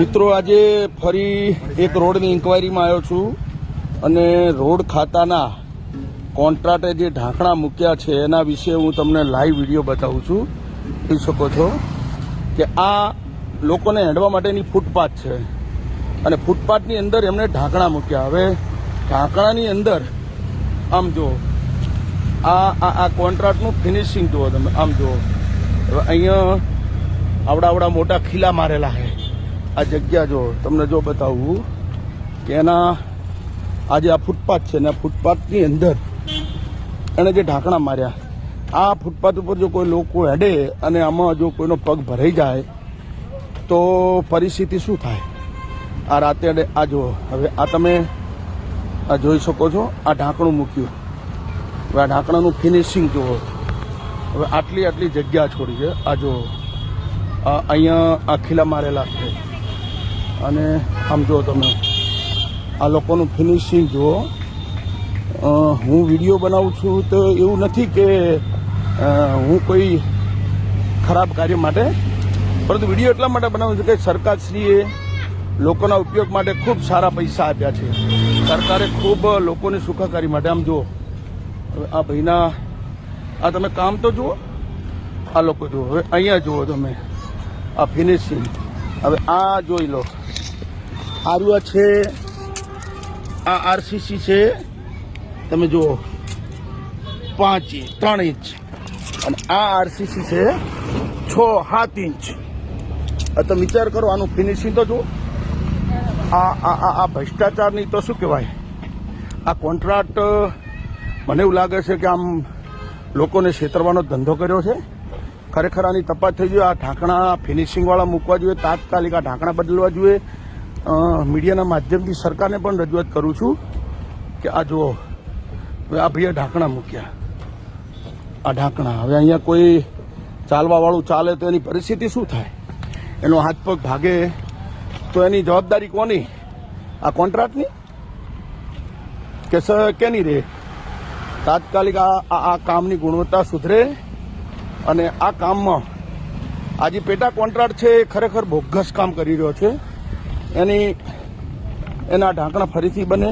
મિત્રો, આજે ફરી એક રોડની ઇન્કવાયરીમાં આવ્યો છું અને રોડ ખાતાના કોન્ટ્રાક્ટે જે ઢાંકણા મૂક્યા છે એના વિશે હું તમને લાઈવ વિડીયો બતાવું છું. જોઈ શકો છો કે આ લોકોને હેડવા માટેની ફૂટપાથ છે અને ફૂટપાથની અંદર એમણે ઢાંકણા મૂક્યા. હવે ઢાંકણાની અંદર આમ જો આ કોન્ટ્રાક્ટનું ફિનિશિંગ જુઓ તમે. આમ જુઓ, હવે અહીંયા આવડા મોટા ખીલા મારેલા છે. આ જગ્યા જો તમને જો બતાવું કે એના આજે આ ફૂટપાથ છે ને ફૂટપાથની અંદર એણે જે ઢાંકણા માર્યા, આ ફૂટપાથ ઉપર જો કોઈ લોકો હેડે અને આમાં જો કોઈનો પગ ભરાઈ જાય તો પરિસ્થિતિ શું થાય? આ રાતે આ જુઓ, હવે આ તમે આ જોઈ શકો છો, આ ઢાંકણું મૂક્યું. હવે આ ઢાંકણાનું ફિનિશિંગ જુઓ. હવે આટલી જગ્યા છોડી છે. આ જુઓ, અહીંયા આ ખીલા મારેલા છે અને આમ જુઓ તમે આ લોકોનું ફિનિશિંગ જુઓ. હું વિડીયો બનાવું છું તો એવું નથી કે હું કોઈ ખરાબ કાર્ય માટે, પરંતુ વિડીયો એટલા માટે બનાવું છું કે સરકારશ્રીએ લોકોના ઉપયોગ માટે ખૂબ સારા પૈસા આપ્યા છે. સરકારે ખૂબ લોકોની સુખાકારી માટે. આમ જુઓ, હવે આ ભાઈના આ તમે કામ તો જુઓ, આ લોકો જુઓ. હવે અહીંયા જુઓ તમે આ ફિનિશિંગ. હવે આ જોઈ લો, આરવા છે, આ આરસીસી છે, તમે જુઓ 3 ઇંચ અને આ આરસીસી છે 6-7 ઇંચ. તમે વિચાર કરો, આનું ફિનિશિંગ તો જુઓ. આ ભ્રષ્ટાચારની તો શું કહેવાય, આ કોન્ટ્રાક્ટ મને એવું લાગે છે કે આમ લોકોને છેતરવાનો ધંધો કર્યો છે. ખરેખર આની તપાસ થઈ જોઈએ. આ ઢાંકણા ફિનિશિંગવાળા મૂકવા જોઈએ, તાત્કાલિક આ ઢાંકણા બદલવા જોઈએ. મીડિયાના માધ્યમથી સરકારને પણ રજૂઆત કરું છું કે આ જુઓ, હવે આ ભાઈએ ઢાંકણા મૂક્યા. આ ઢાંકણા, હવે અહીંયા કોઈ ચાલવાવાળું ચાલે તો એની પરિસ્થિતિ શું થાય? એનો હાથ પગ ભાગે તો એની જવાબદારી કોની? આ કોન્ટ્રાક્ટની કે કેની રહે? તાત્કાલિક આ કામની ગુણવત્તા સુધરે અને આ કામમાં આ જે પેટા કોન્ટ્રાક્ટ છે એ ખરેખર બોગસ કામ કરી રહ્યો છે. એના ઢાંકણા ફરીથી બને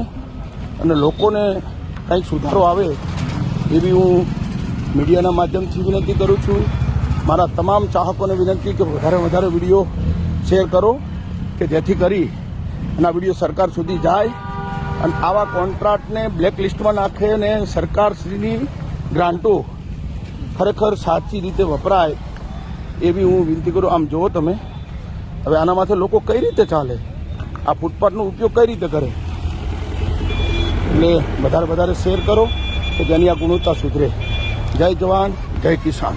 અને લોકોને કંઈક સુધારો આવે એવી હું મીડિયાના માધ્યમથી વિનંતી કરું છું. મારા તમામ ચાહકોને વિનંતી કે વધારે વિડીયો શેર કરો કે જેથી કરી અને આ વિડીયો સરકાર સુધી જાય અને આવા કોન્ટ્રાક્ટને બ્લેકલિસ્ટમાં નાખે અને સરકારશ્રીની ગ્રાન્ટો ખરેખર સાચી રીતે વપરાય એવી હું વિનંતી કરું. આમ જુઓ તમે, હવે આના માથે લોકો કઈ રીતે ચાલે, આ ફૂટપાથનો ઉપયોગ કઈ રીતે કરે? એટલે વધારે શેર કરો કે જેની આ ગુણવત્તા સુધરે. જય જવાન, જય કિસાન.